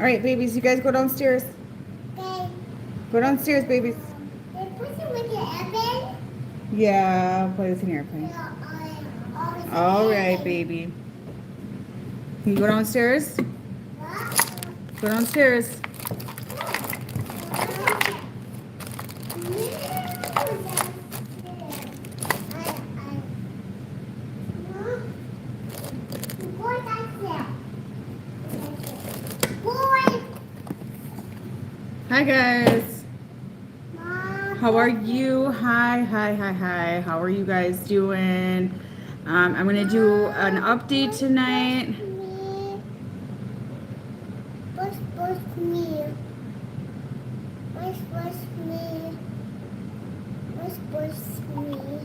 All right, babies, you guys go downstairs. Okay. Go downstairs, babies. They put it with the oven. Yeah, I'll play with an airplane. All right, baby. Can you go downstairs? Go downstairs. Hi, guys. How are you? Hi. How are you guys doing? I'm going to do an update tonight. Push me. Push me. Push me.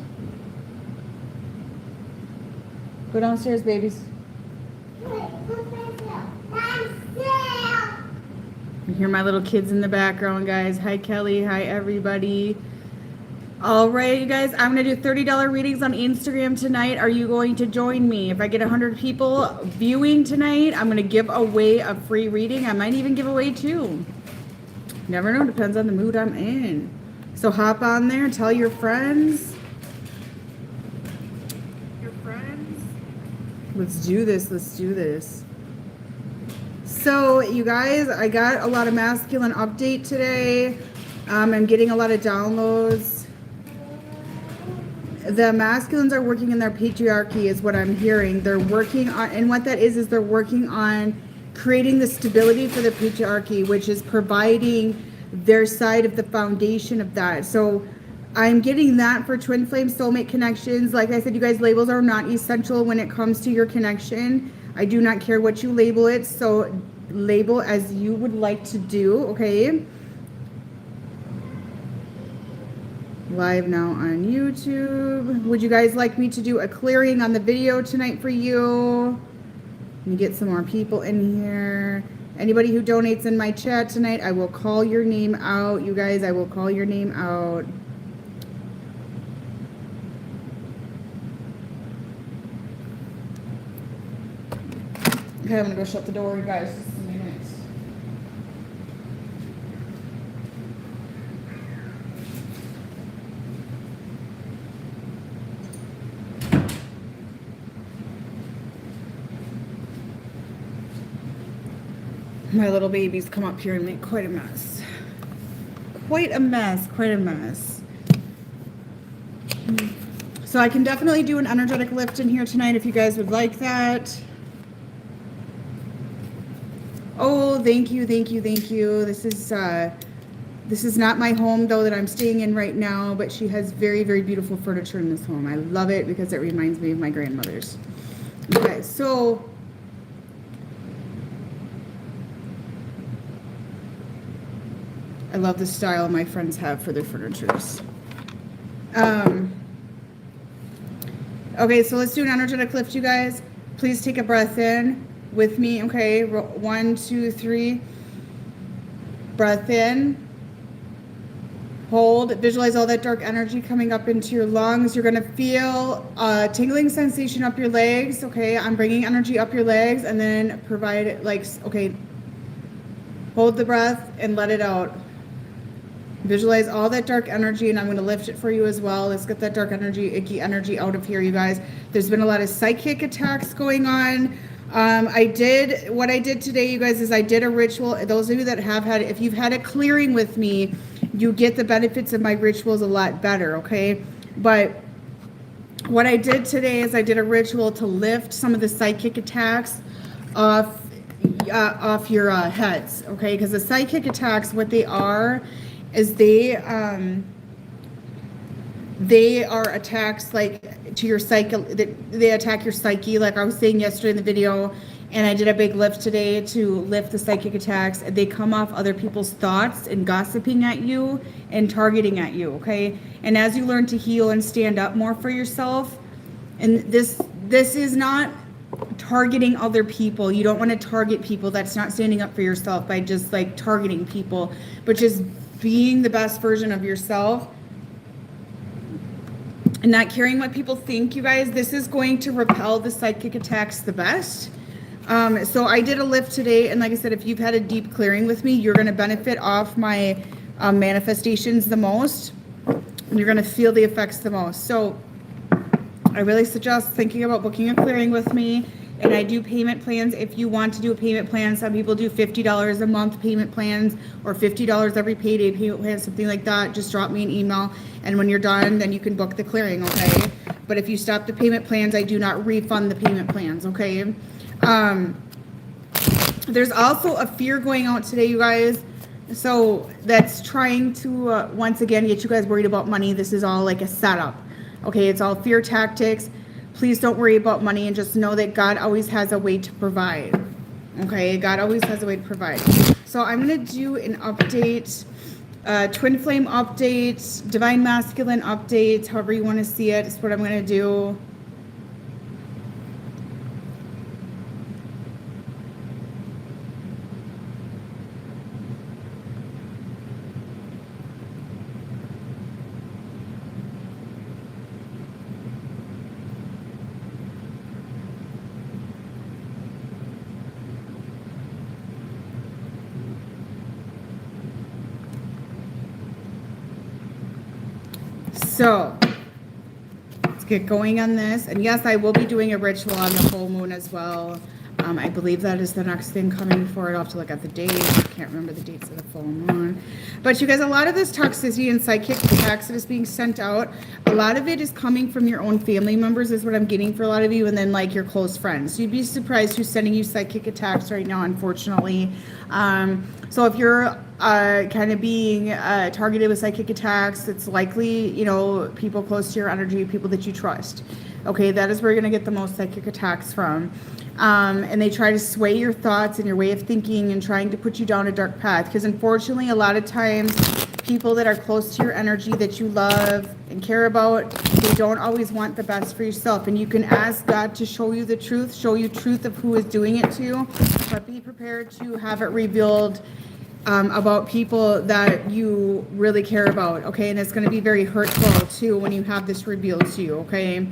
Go downstairs, babies. You hear my little kids in the background, guys. Hi, Kelly. Hi, everybody. All right, you guys. I'm going to do $30 readings on Instagram tonight. Are you going to join me? If I get 100 people viewing tonight, I'm going to give away a free reading. I might even give away two. Never know. Depends on the mood I'm in. So hop on there. Tell your friends. Let's do this. Let's do this. So, you guys, I got a lot of masculine update today. I'm getting a lot of downloads. The masculines are working in their patriarchy is what I'm hearing. They're working on, and what that is they're working on creating the stability for the patriarchy, which is providing their side of the foundation of that. So I'm getting that for twin flame soulmate connections. Like I said, you guys, labels are not essential when it comes to your connection. I do not care what you label it. So label as you would like to do, okay? Live now on YouTube. Would you guys like me to do a clearing on the video tonight for you? Let me get some more people in here. Anybody who donates in my chat tonight, I will call your name out. You guys, I will call your name out. Okay, I'm gonna go shut the door, you guys. Just a minute. My little babies come up here and make quite a mess. Quite a mess. So I can definitely do an energetic lift in here tonight if you guys would like that. Oh, thank you. This is not my home though that I'm staying in right now, but she has very, very beautiful furniture in this home. I love it because it reminds me of my grandmother's. Okay, so I love the style my friends have for their furnitures. Okay, so let's do an energetic lift, you guys. Please take a breath in with me, okay? 1, 2, 3. Breath in. Hold. Visualize all that dark energy coming up into your lungs. You're going to feel a tingling sensation up your legs, okay? I'm bringing energy up your legs and then provide, like, okay, hold the breath and let it out. Visualize all that dark energy, and I'm going to lift it for you as well. Let's get that dark energy, icky energy out of here, you guys. There's been a lot of psychic attacks going on. What I did today, you guys, is I did a ritual. Those of you that have had, if you've had a clearing with me, you get the benefits of my rituals a lot better, okay? But what I did today is I did a ritual to lift some of the psychic attacks off your heads, okay? Because the psychic attacks, what they are is they are attacks like to your psyche. They attack your psyche, like I was saying yesterday in the video, and I did a big lift today to lift the psychic attacks. They come off other people's thoughts and gossiping at you and targeting at you, okay? And as you learn to heal and stand up more for yourself, and this is not targeting other people. You don't want to target people. That's not standing up for yourself by just like targeting people, but just being the best version of yourself and not caring what people think, you guys. This is going to repel the psychic attacks the best. So I did a lift today, and like I said, if you've had a deep clearing with me, you're going to benefit off my manifestations the most, and you're going to feel the effects the most. So I really suggest thinking about booking a clearing with me. And I do payment plans if you want to do a payment plan. Some people do $50 a month payment plans, or $50 every payday payment plan, something like that. Just drop me an email, and when you're done, then you can book the clearing, okay? But if you stop the payment plans, I do not refund the payment plans, okay? There's also a fear going out today, you guys. So that's trying to, once again, get you guys worried about money. This is all like a setup, okay? It's all fear tactics. Please don't worry about money, and just know that God always has a way to provide. Okay, God always has a way to provide. So I'm going to do an update, twin flame update, divine masculine update, however you want to see it. It's what I'm going to do. So let's get going on this. And yes, I will be doing a ritual on the full moon as well. I believe that is the next thing coming for it. I'll have to look at the dates. I can't remember the dates of the full moon. But you guys, a lot of this toxicity and psychic attacks that is being sent out, a lot of it is coming from your own family members, is what I'm getting for a lot of you, and then like your close friends. You'd be surprised who's sending you psychic attacks right now, unfortunately. So if you're kind of being targeted with psychic attacks, it's likely, you know, people close to your energy, people that you trust. Okay, that is where you're going to get the most psychic attacks from. And they try to sway your thoughts and your way of thinking and trying to put you down a dark path. Because unfortunately, a lot of times, people that are close to your energy that you love and care about, they don't always want the best for yourself. And you can ask God to show you the truth, show you truth of who is doing it to you, but be prepared to have it revealed about people that you really care about, okay? And it's going to be very hurtful, too, when you have this revealed to you, okay?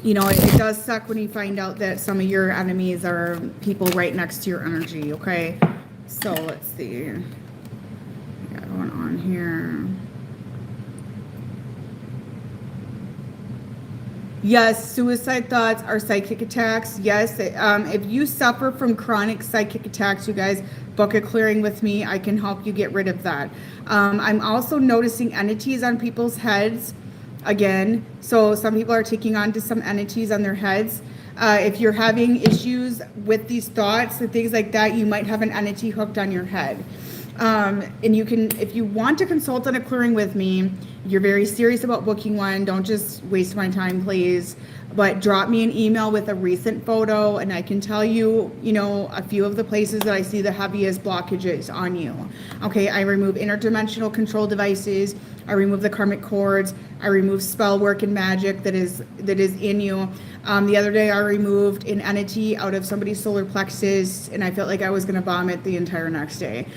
You know, it does suck when you find out that some of your enemies are people right next to your energy, okay? So, let's see. What we got going on here. Yes, suicide thoughts are psychic attacks. Yes, if you suffer from chronic psychic attacks, you guys, book a clearing with me. I can help you get rid of that. I'm also noticing entities on people's heads again. So some people are taking on to some entities on their heads. If you're having issues with these thoughts and things like that, you might have an entity hooked on your head. And you can, if you want to consult on a clearing with me, you're very serious about booking one, don't just waste my time, please. But drop me an email with a recent photo, and I can tell you, you know, a few of the places that I see the heaviest blockages on you. Okay, I remove interdimensional control devices. I remove the karmic cords. I remove spell work and magic that is in you. The other day I removed an entity out of somebody's solar plexus, and I felt like I was going to vomit the entire next day.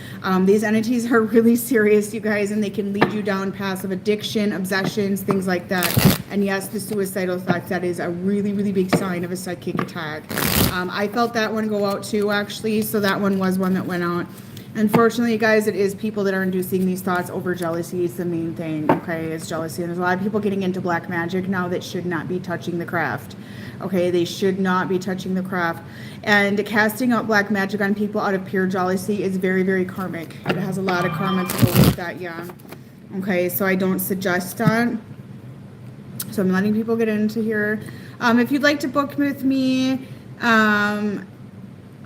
These entities are really serious, you guys, and they can lead you down paths of addiction, obsessions, things like that. And yes, the suicidal thoughts, that is a really, really big sign of a psychic attack. I felt that one go out too, actually, so that one was one that went out. Unfortunately, guys, it is people that are inducing these thoughts over jealousy is the main thing, okay? It's jealousy. And there's a lot of people getting into black magic now that should not be touching the craft, okay? They should not be touching the craft. And casting out black magic on people out of pure jealousy is very, very karmic. It has a lot of karma to go with that, yeah. Okay, so I don't suggest that. So I'm letting people get into here. If you'd like to book with me,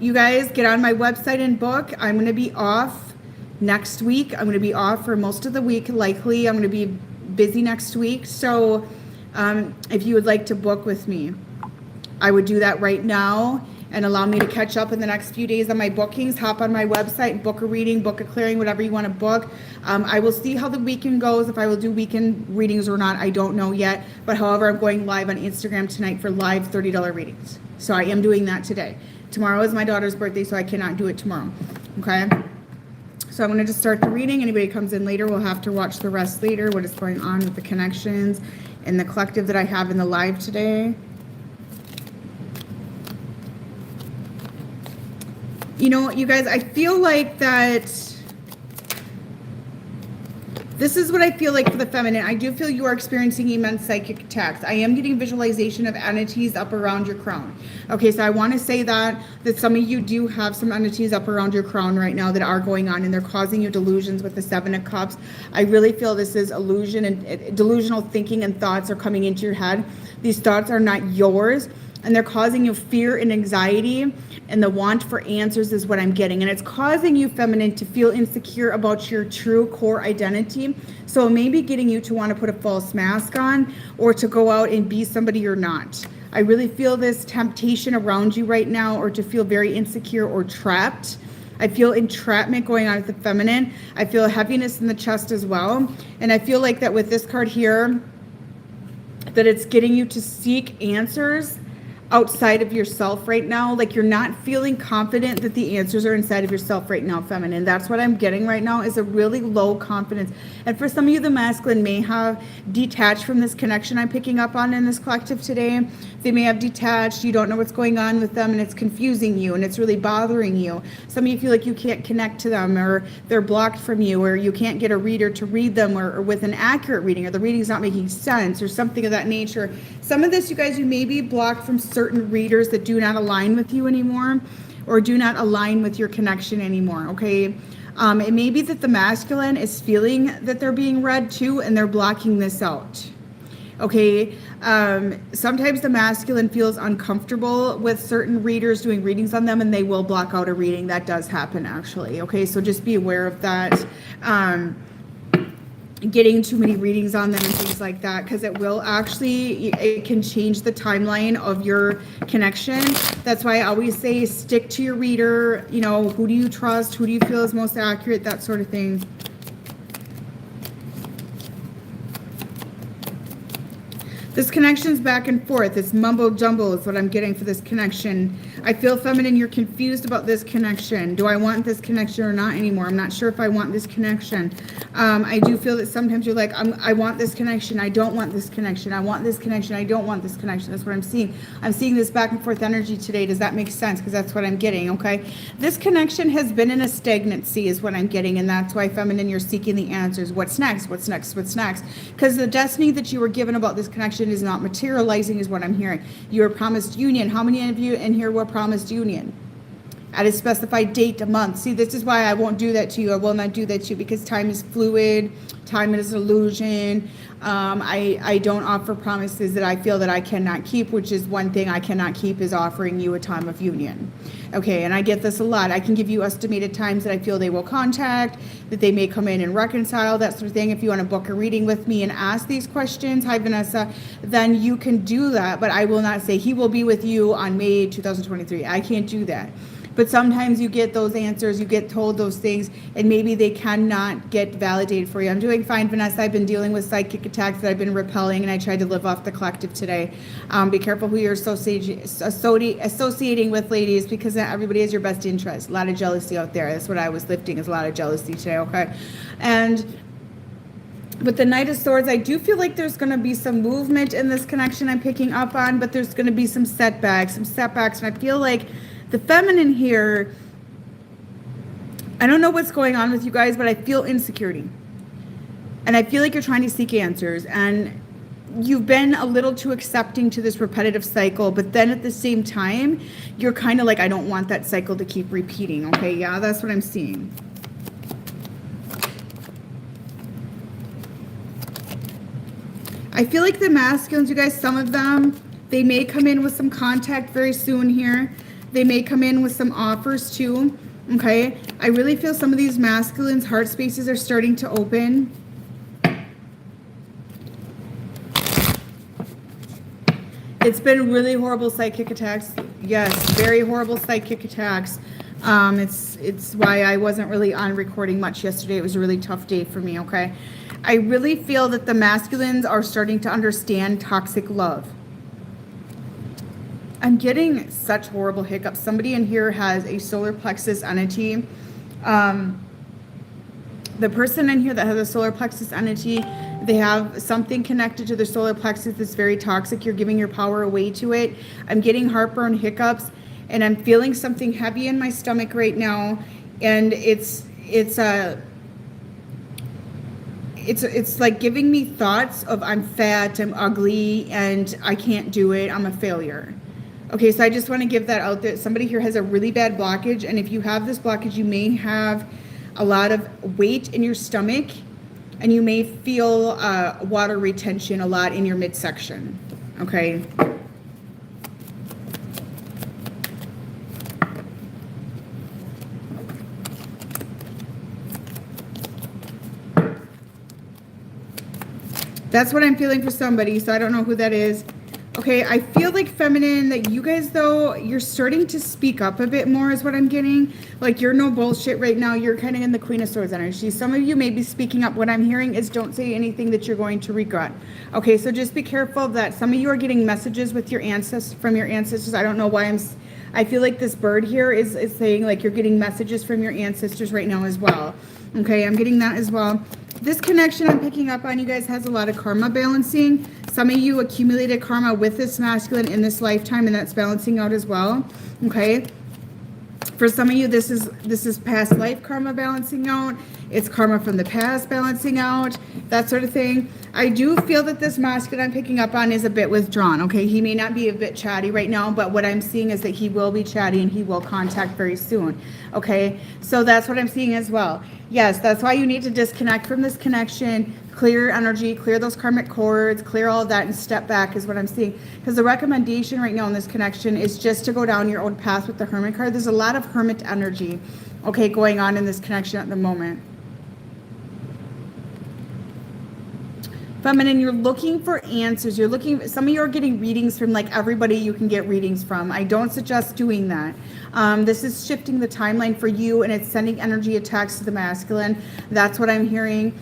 you guys get on my website and book. I'm going to be off next week. I'm going to be off for most of the week, likely. I'm going to be busy next week. So if you would like to book with me, I would do that right now and allow me to catch up in the next few days on my bookings. Hop on my website, book a reading, book a clearing, whatever you want to book. I will see how the weekend goes. If I will do weekend readings or not, I don't know yet. But however, I'm going live on Instagram tonight for live $30 readings. So I am doing that today. Tomorrow is my daughter's birthday, so I cannot do it tomorrow, okay? So I'm going to just start the reading. Anybody comes in later will have to watch the rest later, what is going on with the connections and the collective that I have in the live today. You know, you guys, I feel like that this is what I feel like for the feminine. I do feel you are experiencing immense psychic attacks. I am getting visualization of entities up around your crown. Okay, so I want to say that some of you do have some entities up around your crown right now that are going on, and they're causing you delusions with the Seven of Cups. I really feel this is illusion and delusional thinking and thoughts are coming into your head. These thoughts are not yours, and they're causing you fear and anxiety, and the want for answers is what I'm getting. And it's causing you, feminine, to feel insecure about your true core identity. So it may be getting you to want to put a false mask on or to go out and be somebody you're not. I really feel this temptation around you right now, or to feel very insecure or trapped. I feel entrapment going on with the feminine. I feel heaviness in the chest as well. And I feel like that with this card here, that it's getting you to seek answers outside of yourself right now. Like you're not feeling confident that the answers are inside of yourself right now, feminine. That's what I'm getting right now, is a really low confidence. And for some of you, the masculine may have detached from this connection I'm picking up on in this collective today. They may have detached. You don't know what's going on with them, and it's confusing you, and it's really bothering you. Some of you feel like you can't connect to them, or they're blocked from you, or you can't get a reader to read them, or with an accurate reading, or the reading's not making sense, or something of that nature. Some of this, you guys, you may be blocked from certain readers that do not align with you anymore, or do not align with your connection anymore, okay? It may be that the masculine is feeling that they're being read too, and they're blocking this out. Okay, sometimes the masculine feels uncomfortable with certain readers doing readings on them, and they will block out a reading. That does happen, actually. Okay, so just be aware of that. Getting too many readings on them and things like that, because it will actually, it can change the timeline of your connection. That's why I always say stick to your reader. You know, who do you trust? Who do you feel is most accurate? That sort of thing. This connection's back and forth. It's mumbo jumbo is what I'm getting for this connection. I feel, feminine, you're confused about this connection. Do I want this connection or not anymore? I'm not sure if I want this connection. I do feel that sometimes you're like, I want this connection. I don't want this connection. I want this connection. I don't want this connection. That's what I'm seeing. I'm seeing this back and forth energy today. Does that make sense? Because that's what I'm getting, okay? This connection has been in a stagnancy is what I'm getting. And that's why, feminine, you're seeking the answers. What's next? What's next? What's next? Because the destiny that you were given about this connection is not materializing, is what I'm hearing. You were promised union. How many of you in here were promised union at a specified date, a month? See, this is why I won't do that to you. I will not do that to you, because time is fluid. Time is an illusion. I don't offer promises that I feel that I cannot keep, which is one thing I cannot keep, is offering you a time of union. Okay, and I get this a lot. I can give you estimated times that I feel they will contact, that they may come in and reconcile, that sort of thing. If you want to book a reading with me and ask these questions, hi Vanessa, then you can do that. But I will not say he will be with you on May 2023. I can't do that. But sometimes you get those answers, you get told those things, and maybe they cannot get validated for you. I'm doing fine, Vanessa. I've been dealing with psychic attacks that I've been repelling, and I tried to live off the collective today. Be careful who you're associating with, ladies, because not everybody has your best interest. A lot of jealousy out there. That's what I was lifting, is a lot of jealousy today, okay? And with the Knight of Swords, I do feel like there's going to be some movement in this connection I'm picking up on, but there's going to be some setbacks, and I feel like the feminine here, I don't know what's going on with you guys, but I feel insecurity. And I feel like you're trying to seek answers. And you've been a little too accepting to this repetitive cycle. But then at the same time, you're kind of like, I don't want that cycle to keep repeating. Okay, yeah, that's what I'm seeing. I feel like the masculines, you guys, some of them, they may come in with some contact very soon here. They may come in with some offers too, okay? I really feel some of these masculines' heart spaces are starting to open. It's been really horrible psychic attacks. Yes, very horrible psychic attacks. It's why I wasn't really on recording much yesterday. It was a really tough day for me, okay? I really feel that the masculines are starting to understand toxic love. I'm getting such horrible hiccups. Somebody in here has a solar plexus entity. The person in here that has a solar plexus entity, they have something connected to their solar plexus that's very toxic. You're giving your power away to it. I'm getting heartburn, hiccups, and I'm feeling something heavy in my stomach right now, and it's like giving me thoughts of I'm fat, I'm ugly, and I can't do it, I'm a failure. Okay, so I just want to give that out there. Somebody here has a really bad blockage, and if you have this blockage, you may have a lot of weight in your stomach, and you may feel water retention a lot in your midsection. Okay. That's what I'm feeling for somebody, so I don't know who that is. Okay, I feel like feminine that you guys, though, you're starting to speak up a bit more is what I'm getting. Like, you're no bullshit right now. You're kind of in the Queen of Swords energy. Some of you may be speaking up. What I'm hearing is don't say anything that you're going to regret. Okay, so just be careful of that. Some of you are getting messages with your ancestors, from your ancestors. I don't know why I feel like this bird here is saying like you're getting messages from your ancestors right now as well. Okay, I'm getting that as well. This connection I'm picking up on, you guys, has a lot of karma balancing. Some of you accumulated karma with this masculine in this lifetime, and that's balancing out as well. Okay. For some of you, this is past life karma balancing out. It's karma from the past balancing out, that sort of thing. I do feel that this masculine I'm picking up on is a bit withdrawn. Okay, he may not be a bit chatty right now, but what I'm seeing is that he will be chatty and he will contact very soon. Okay, so that's what I'm seeing as well. Yes, that's why you need to disconnect from this connection, clear energy, clear those karmic cords, clear all of that, and step back is what I'm seeing. Because the recommendation right now in this connection is just to go down your own path with the Hermit card. There's a lot of Hermit energy, okay, going on in this connection at the moment. Feminine, you're looking for answers. Some of you are getting readings from like everybody you can get readings from. I don't suggest doing that. This is shifting the timeline for you, and it's sending energy attacks to the masculine. That's what I'm hearing.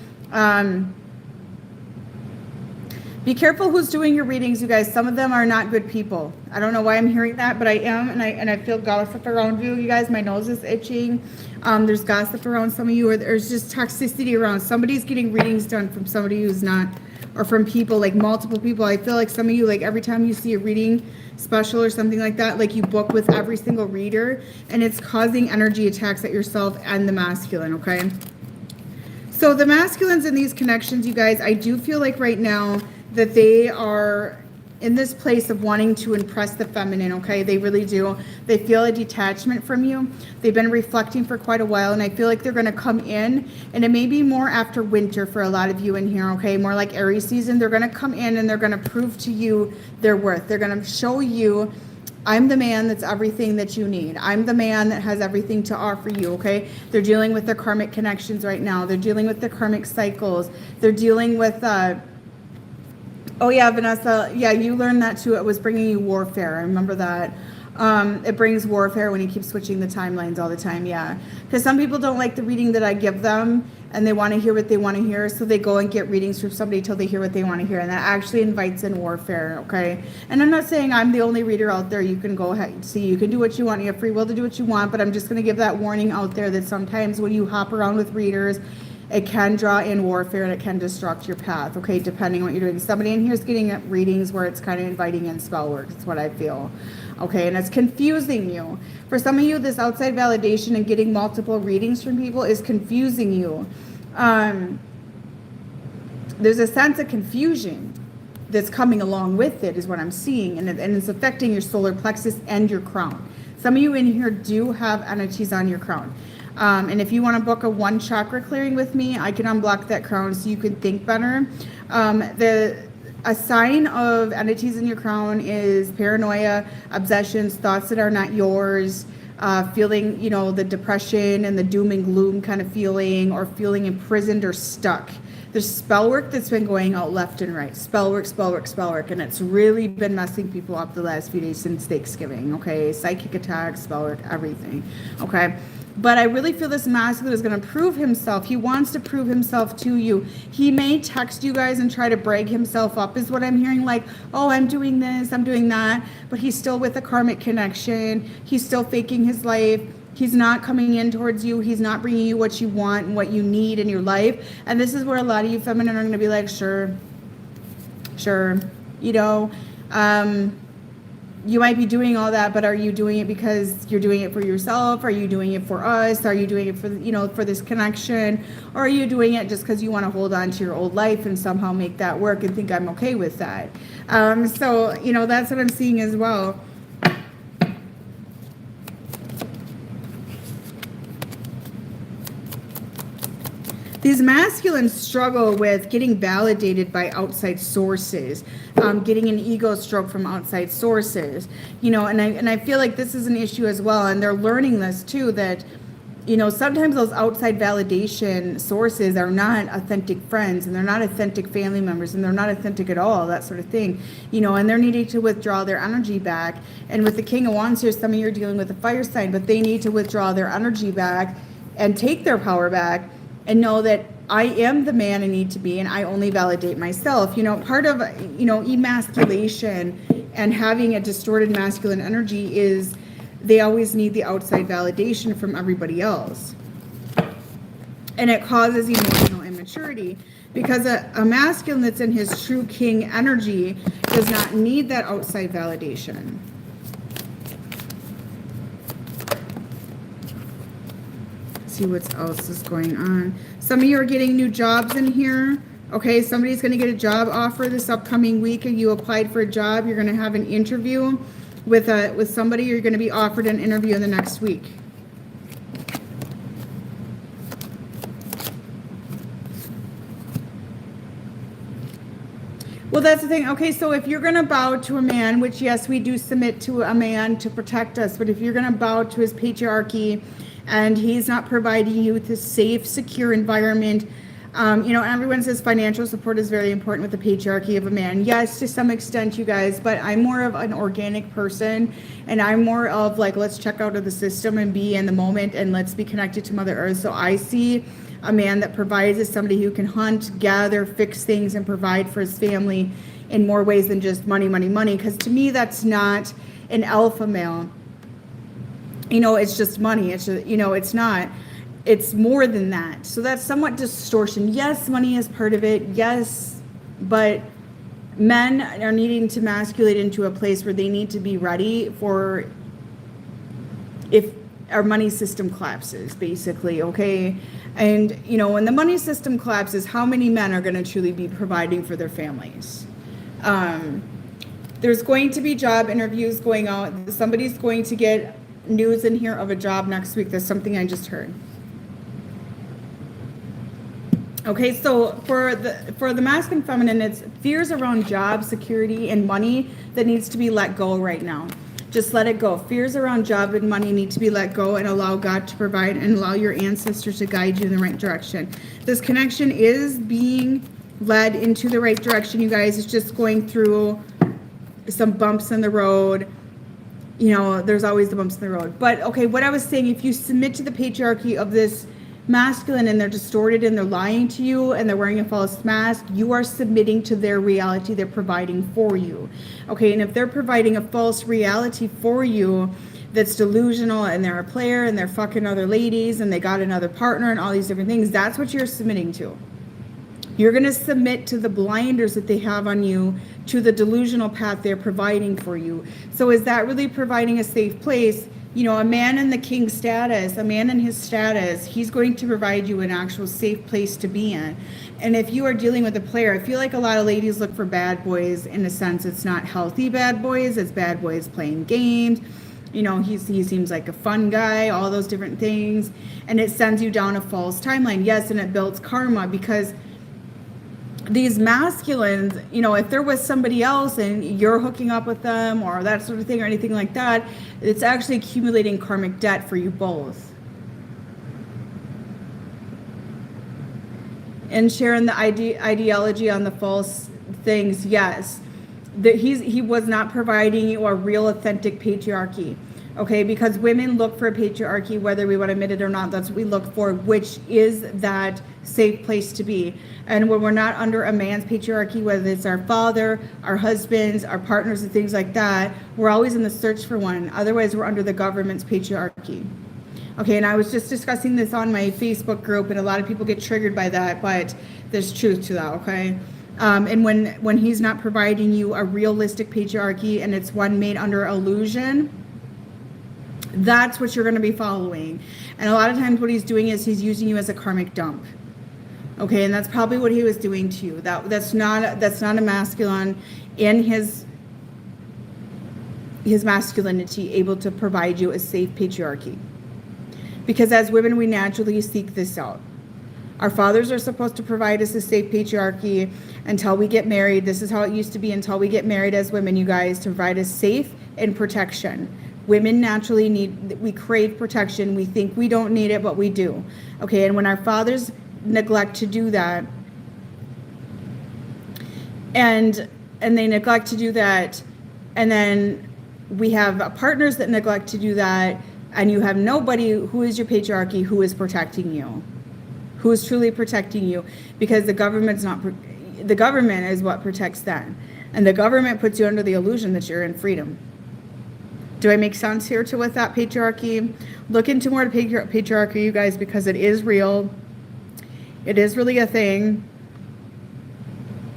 Be careful who's doing your readings, you guys. Some of them are not good people. I don't know why I'm hearing that, but I am, and I feel gossip around you guys. My nose is itching. There's gossip around some of you, or there's just toxicity around. Somebody's getting readings done from somebody who's not, or from people, like multiple people. I feel like some of you, like every time you see a reading special or something like that, like you book with every single reader, and it's causing energy attacks at yourself and the masculine, okay? So the masculines in these connections, you guys, I do feel like right now that they are in this place of wanting to impress the feminine, okay? They really do. They feel a detachment from you. They've been reflecting for quite a while, and I feel like they're going to come in, and it may be more after winter for a lot of you in here, okay? More like Aries season. They're going to come in, and they're going to prove to you their worth. They're going to show you, I'm the man that's everything that you need. I'm the man that has everything to offer you, okay? They're dealing with their karmic connections right now. They're dealing with their karmic cycles. They're dealing with, oh yeah, Vanessa, yeah, you learned that too. It was bringing you warfare. I remember that. It brings warfare when you keep switching the timelines all the time, yeah. Because some people don't like the reading that I give them, and they want to hear what they want to hear, so they go and get readings from somebody till they hear what they want to hear, and that actually invites in warfare, okay? And I'm not saying I'm the only reader out there. You can go ahead and see. You can do what you want. You have free will to do what you want, but I'm just going to give that warning out there that sometimes when you hop around with readers, it can draw in warfare, and it can disrupt your path, okay, depending on what you're doing. Somebody in here is getting readings where it's kind of inviting in spell work. That's what I feel, okay, and it's confusing you. For some of you, this outside validation and getting multiple readings from people is confusing you. There's a sense of confusion that's coming along with it is what I'm seeing, and it's affecting your solar plexus and your crown. Some of you in here do have energies on your crown. And if you want to book a 1 chakra clearing with me, I can unblock that crown so you can think better. A sign of entities in your crown is paranoia, obsessions, thoughts that are not yours, feeling, the depression and the doom and gloom kind of feeling, or feeling imprisoned or stuck. There's spell work that's been going out left and right. Spell work, spell work, spell work. And it's really been messing people up the last few days since Thanksgiving, okay? Psychic attacks, spell work, everything, okay? But I really feel this masculine is going to prove himself. He wants to prove himself to you. He may text you guys and try to brag himself up is what I'm hearing. Like, oh, I'm doing this, I'm doing that. But he's still with a karmic connection. He's still faking his life. He's not coming in towards you. He's not bringing you what you want and what you need in your life. And this is where a lot of you feminine are going to be like, sure. you might be doing all that, but are you doing it because you're doing it for yourself? Are you doing it for us? Are you doing it for, for this connection? Or are you doing it just because you want to hold on to your old life and somehow make that work and think I'm okay with that? So, that's what I'm seeing as well. These masculines struggle with getting validated by outside sources, getting an ego stroke from outside sources, and I feel like this is an issue as well. And they're learning this too, that, sometimes those outside validation sources are not authentic friends, and they're not authentic family members, and they're not authentic at all, that sort of thing, and they're needing to withdraw their energy back. And with the King of Wands here, some of you are dealing with a fire sign, but they need to withdraw their energy back and take their power back and know that I am the man I need to be, and I only validate myself. Part of, emasculation and having a distorted masculine energy is they always need the outside validation from everybody else. And it causes emotional immaturity, because a masculine that's in his true king energy does not need that outside validation. See what else is going on. Some of you are getting new jobs in here. Okay, somebody's going to get a job offer this upcoming week, and you applied for a job. You're going to have an interview with somebody. You're going to be offered an interview in the next week. Well, that's the thing. Okay, so if you're going to bow to a man, which yes, we do submit to a man to protect us, but if you're going to bow to his patriarchy, and he's not providing you with a safe, secure environment. Everyone says financial support is very important with the patriarchy of a man. Yes, to some extent, you guys, but I'm more of an organic person, and I'm more of like, let's check out of the system and be in the moment, and let's be connected to Mother Earth. So I see a man that provides as somebody who can hunt, gather, fix things, and provide for his family in more ways than just money, money, money. Because to me, that's not an alpha male. It's just money. It's just, it's not. It's more than that. So that's somewhat distortion. Yes, money is part of it. Yes, but men are needing to masculate into a place where they need to be ready for if our money system collapses, basically, okay? And, when the money system collapses, how many men are going to truly be providing for their families? There's going to be job interviews going out. Somebody's going to get news in here of a job next week. That's something I just heard. Okay, so for the masculine feminine, it's fears around job security and money that needs to be let go right now. Just let it go. Fears around job and money need to be let go, and allow God to provide, and allow your ancestors to guide you in the right direction. This connection is being led into the right direction, you guys. It's just going through some bumps in the road. There's always the bumps in the road. But, okay, what I was saying, if you submit to the patriarchy of this masculine, and they're distorted, and they're lying to you, and they're wearing a false mask, you are submitting to their reality they're providing for you. Okay, and if they're providing a false reality for you that's delusional, and they're a player, and they're fucking other ladies, and they got another partner, and all these different things, that's what you're submitting to. You're going to submit to the blinders that they have on you, to the delusional path they're providing for you. So is that really providing a safe place? A man in the king status, a man in his status, he's going to provide you an actual safe place to be in. And if you are dealing with a player, I feel like a lot of ladies look for bad boys. In a sense, it's not healthy bad boys. It's bad boys playing games. He seems like a fun guy, all those different things. And it sends you down a false timeline. Yes, and it builds karma, because these masculines, if they're with somebody else and you're hooking up with them or that sort of thing or anything like that, it's actually accumulating karmic debt for you both. And sharing the ideology on the false things, yes. He was not providing you a real authentic patriarchy. Okay, because women look for a patriarchy, whether we want to admit it or not. That's what we look for, which is that safe place to be. And when we're not under a man's patriarchy, whether it's our father, our husbands, our partners, and things like that, we're always in the search for one. Otherwise, we're under the government's patriarchy. Okay, and I was just discussing this on my Facebook group, and a lot of people get triggered by that, but there's truth to that, okay? And when he's not providing you a realistic patriarchy and it's one made under illusion, that's what you're going to be following. And a lot of times what he's doing is he's using you as a karmic dump. Okay, and that's probably what he was doing to you. That's not a masculine in his masculinity able to provide you a safe patriarchy. Because as women, we naturally seek this out. Our fathers are supposed to provide us a safe patriarchy until we get married. This is how it used to be until we get married as women, you guys, to provide us safe and protection. Women naturally we crave protection. We think we don't need it, but we do. Okay, and when our fathers neglect to do that, and they neglect to do that, and then we have partners that neglect to do that, and you have nobody who is your patriarchy who is protecting you, who is truly protecting you, because the government is what protects that, and the government puts you under the illusion that you're in freedom. Do I make sense here to with that patriarchy? Look into more patriarchy, you guys, because it is real. It is really a thing.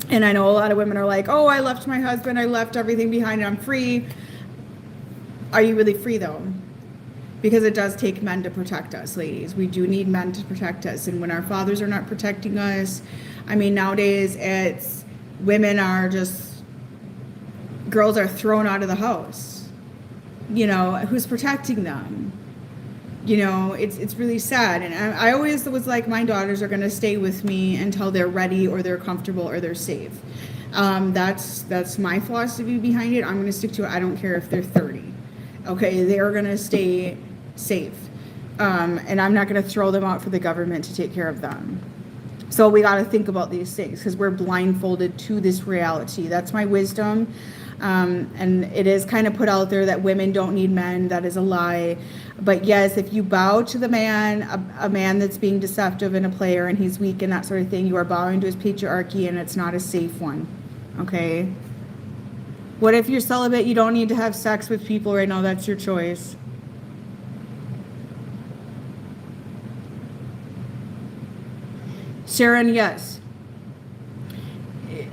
And I know a lot of women are like, oh, I left my husband, I left everything behind, and I'm free. Are you really free though? Because it does take men to protect us, ladies. We do need men to protect us. And when our fathers are not protecting us, I mean, nowadays it's women are just, girls are thrown out of the house. You know, who's protecting them? You know, it's really sad. And I always was like, my daughters are going to stay with me until they're ready or they're comfortable or they're safe. That's my philosophy behind it. I'm going to stick to it. I don't care if they're 30. Okay, they're going to stay safe. And I'm not going to throw them out for the government to take care of them. So we got to think about these things because we're blindfolded to this reality. That's my wisdom. And it is kind of put out there that women don't need men. That is a lie. But yes, if you bow to the man, a man that's being deceptive and a player and he's weak and that sort of thing, you are bowing to his patriarchy and it's not a safe one. Okay? What if you're celibate? You don't need to have sex with people right now. That's your choice. Sharon, yes.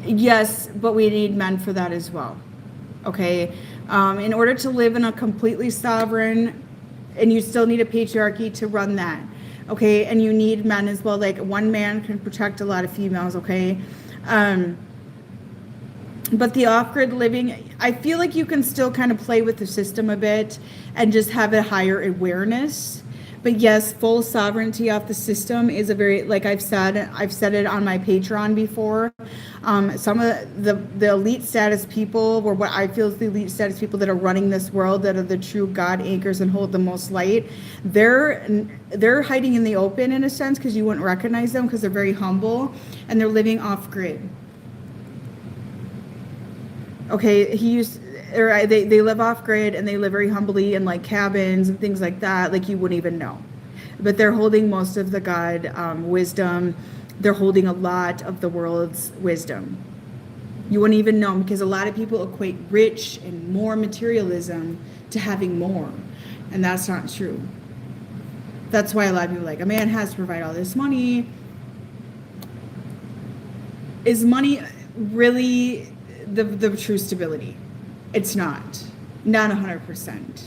Yes, but we need men for that as well. Okay? In order to live in a completely sovereign, and you still need a patriarchy to run that. Okay? And you need men as well. Like one man can protect a lot of females. Okay? But the off-grid living, I feel like you can still kind of play with the system a bit and just have a higher awareness. But yes, full sovereignty off the system is a very, like I've said it on my Patreon before. Some of the elite status people, or what I feel is the elite status people that are running this world, that are the true God anchors and hold the most light, they're hiding in the open in a sense because you wouldn't recognize them because they're very humble and they're living off grid. Okay, they live off grid and they live very humbly in like cabins and things like that, like you wouldn't even know. But they're holding most of the God wisdom. They're holding a lot of the world's wisdom. You wouldn't even know because a lot of people equate rich and more materialism to having more. And that's not true. That's why a lot of people are like, a man has to provide all this money. Is money really the true stability? It's not 100%.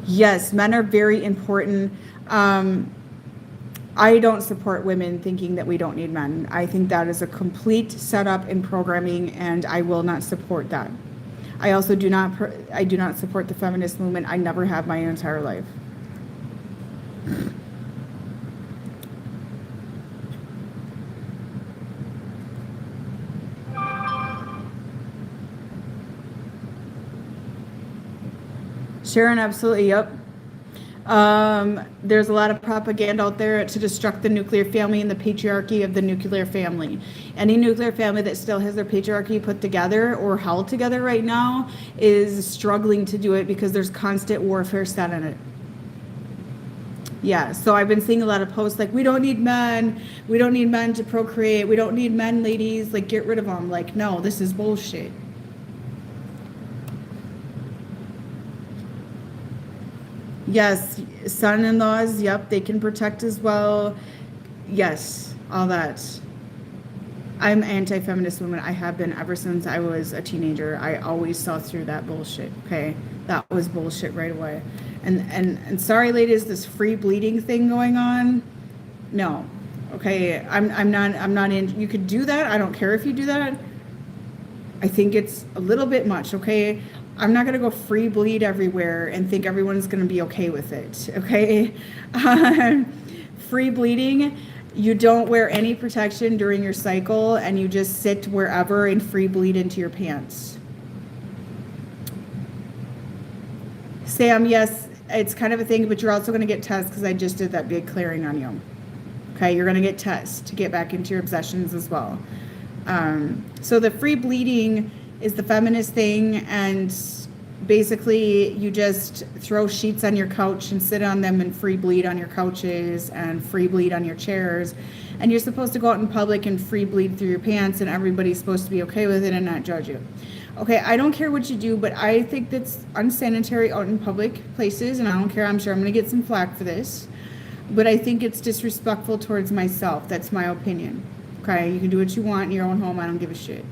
Yes, men are very important. I don't support women thinking that we don't need men. I think that is a complete setup in programming, and I will not support that. I also do not support the feminist movement. I never have my entire life. Sharon, absolutely, yep. There's a lot of propaganda out there to destruct the nuclear family and the patriarchy of the nuclear family. Any nuclear family that still has their patriarchy put together or held together right now is struggling to do it because there's constant warfare set in it. Yeah, so I've been seeing a lot of posts like, we don't need men. We don't need men to procreate. We don't need men, ladies. Like, get rid of them. Like, no, this is bullshit. Yes, son-in-laws, yep, they can protect as well. Yes, all that. I'm anti-feminist woman. I have been ever since I was a teenager. I always saw through that bullshit. Okay, that was bullshit right away. And sorry, ladies, this free bleeding thing going on. No, okay. I'm not in. You could do that. I don't care if you do that. I think it's a little bit much. Okay, I'm not gonna go free bleed everywhere and think everyone's gonna be okay with it. Okay, free bleeding. You don't wear any protection during your cycle and you just sit wherever and free bleed into your pants. Sam, yes, it's kind of a thing, but you're also going to get tests because I just did that big clearing on you. Okay, you're going to get tests to get back into your obsessions as well. So the free bleeding is the feminist thing, and basically you just throw sheets on your couch and sit on them and free bleed on your couches and free bleed on your chairs, and you're supposed to go out in public and free bleed through your pants, and everybody's supposed to be okay with it and not judge you. Okay, I don't care what you do, but I think that's unsanitary out in public places, and I don't care. I'm sure I'm going to get some flack for this, but I think it's disrespectful towards myself. That's my opinion. Okay, you can do what you want in your own home. I don't give a shit.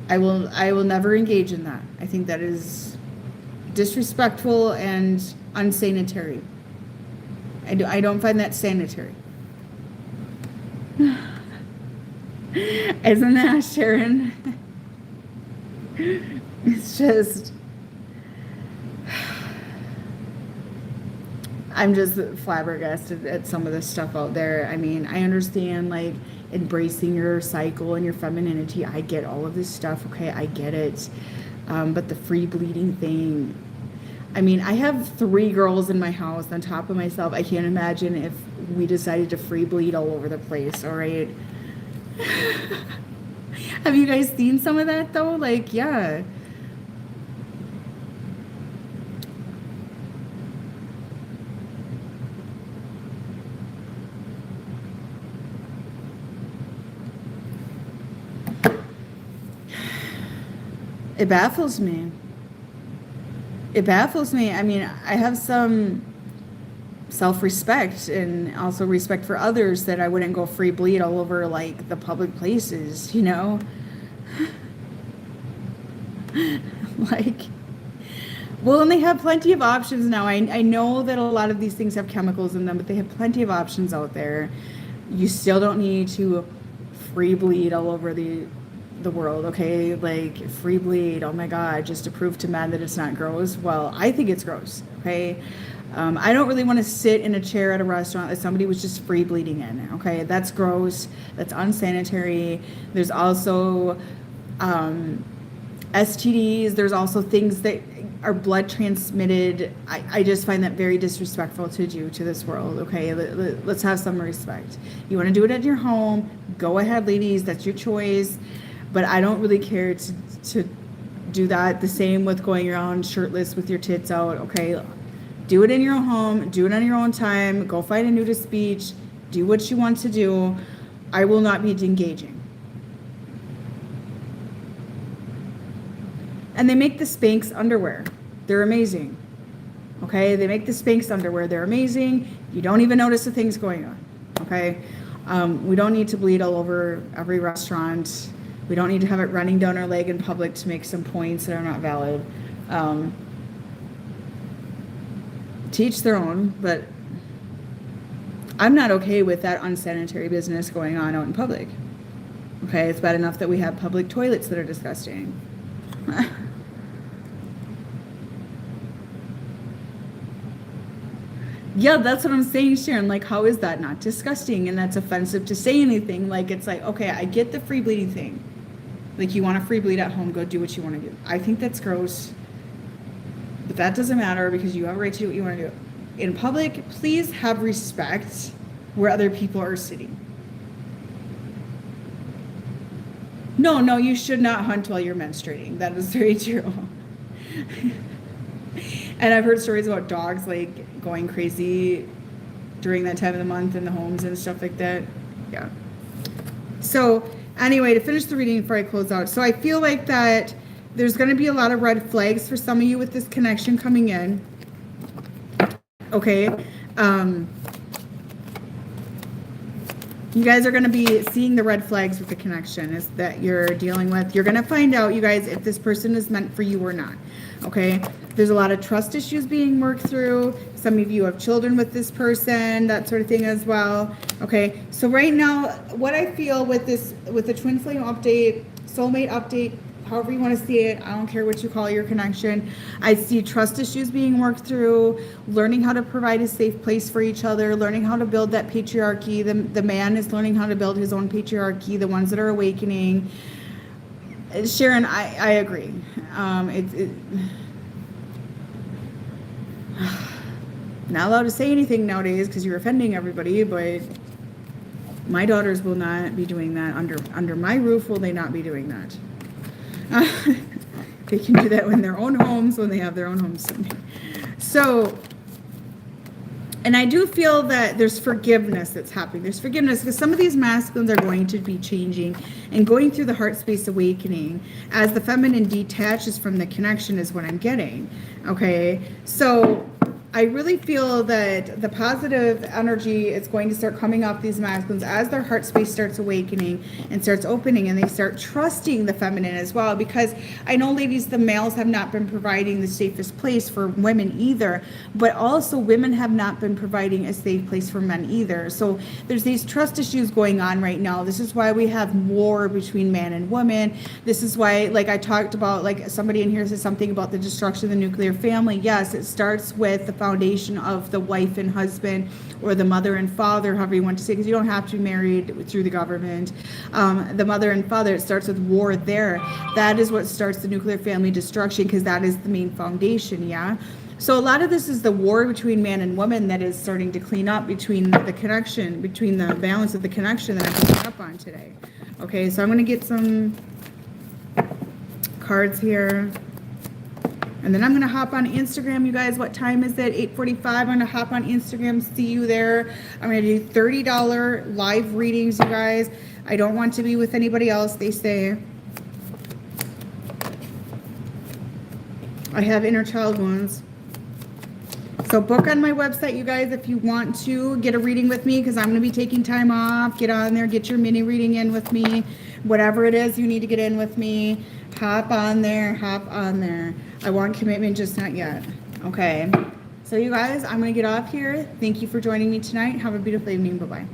I will never engage in that. I think that is disrespectful and unsanitary. I don't find that sanitary. Isn't that, Sharon? It's just, I'm just flabbergasted at some of this stuff out there. I mean, I understand like embracing your cycle and your femininity. I get all of this stuff. Okay, I get it. But the free bleeding thing, I mean, I have 3 girls in my house on top of myself. I can't imagine if we decided to free bleed all over the place, all right? Have you guys seen some of that, though? Like, yeah. It baffles me. It baffles me. I mean, I have some self-respect and also respect for others that I wouldn't go free bleed all over like the public places, you know? Like, well, and they have plenty of options now. I know that a lot of these things have chemicals in them, but they have plenty of options out there. You still don't need to free bleed all over the world, okay? Like, free bleed, oh my God, just to prove to men that it's not gross. Well, I think it's gross, okay? I don't really want to sit in a chair at a restaurant that somebody was just free bleeding in, okay? That's gross. That's unsanitary. There's also STDs. There's also things that are blood transmitted. I just find that very disrespectful to do to this world, okay? Let's have some respect. You want to do it at your home, go ahead, ladies. That's your choice. But I don't really care to do that. The same with going around shirtless with your tits out, okay? Do it in your own home. Do it on your own time. Go find a nudist beach. Do what you want to do. I will not be engaging. And they make the Spanx underwear. They're amazing. Okay? They make the Spanx underwear. They're amazing. You don't even notice the things going on. Okay? We don't need to bleed all over every restaurant. We don't need to have it running down our leg in public to make some points that are not valid. Teach their own, but I'm not okay with that unsanitary business going on out in public. Okay, it's bad enough that we have public toilets that are disgusting. Yeah, that's what I'm saying, Sharon. Like, how is that not disgusting? And that's offensive to say anything. Like, it's like, okay, I get the free bleeding thing. Like, you want to free bleed at home, go do what you want to do. I think that's gross. But that doesn't matter because you have a right to do what you want to do. In public, please have respect where other people are sitting. No, you should not hunt while you're menstruating. That is very true. And I've heard stories about dogs like going crazy during that time of the month in the homes and stuff like that. Yeah. So anyway, to finish the reading before I close out. So I feel like that there's going to be a lot of red flags for some of you with this connection coming in. Okay. You guys are going to be seeing the red flags with the connection is that you're dealing with. You're going to find out, you guys, if this person is meant for you or not. Okay? There's a lot of trust issues being worked through. Some of you have children with this person, that sort of thing as well. Okay? So right now, what I feel with this, with the twin flame update, soulmate update, however you want to see it, I don't care what you call your connection. I see trust issues being worked through, learning how to provide a safe place for each other, learning how to build that patriarchy. The man is learning how to build his own patriarchy, the ones that are awakening. Sharon, I agree. Not allowed to say anything nowadays because you're offending everybody, but my daughters will not be doing that. Under my roof will they not be doing that. They can do that in their own homes when they have their own homes. So, and I do feel that there's forgiveness that's happening. There's forgiveness because some of these masculines are going to be changing and going through the heart space awakening as the feminine detaches from the connection is what I'm getting. Okay, so I really feel that the positive energy is going to start coming off these masculines as their heart space starts awakening and starts opening, and they start trusting the feminine as well. Because I know, ladies, the males have not been providing the safest place for women either, but also women have not been providing a safe place for men either. So there's these trust issues going on right now. This is why we have war between man and woman. This is why, like I talked about, like somebody in here said something about the destruction of the nuclear family. Yes, it starts with the foundation of the wife and husband, or the mother and father, however you want to say, because you don't have to be married through the government. The mother and father, it starts with war there. That is what starts the nuclear family destruction, because that is the main foundation, yeah? So a lot of this is the war between man and woman that is starting to clean up between the connection, between the balance of the connection that I'm picking up on today. Okay, so I'm going to get some cards here. And then I'm going to hop on Instagram, you guys. What time is it? 8:45. I'm going to hop on Instagram, see you there. I'm going to do $30 live readings, you guys. I don't want to be with anybody else, they say. I have inner child wounds. So book on my website, you guys, if you want to get a reading with me, because I'm going to be taking time off. Get on there, get your mini reading in with me. Whatever it is you need to get in with me, hop on there, hop on there. I want commitment, just not yet. Okay. So you guys, I'm going to get off here. Thank you for joining me tonight. Have a beautiful evening. Bye-bye.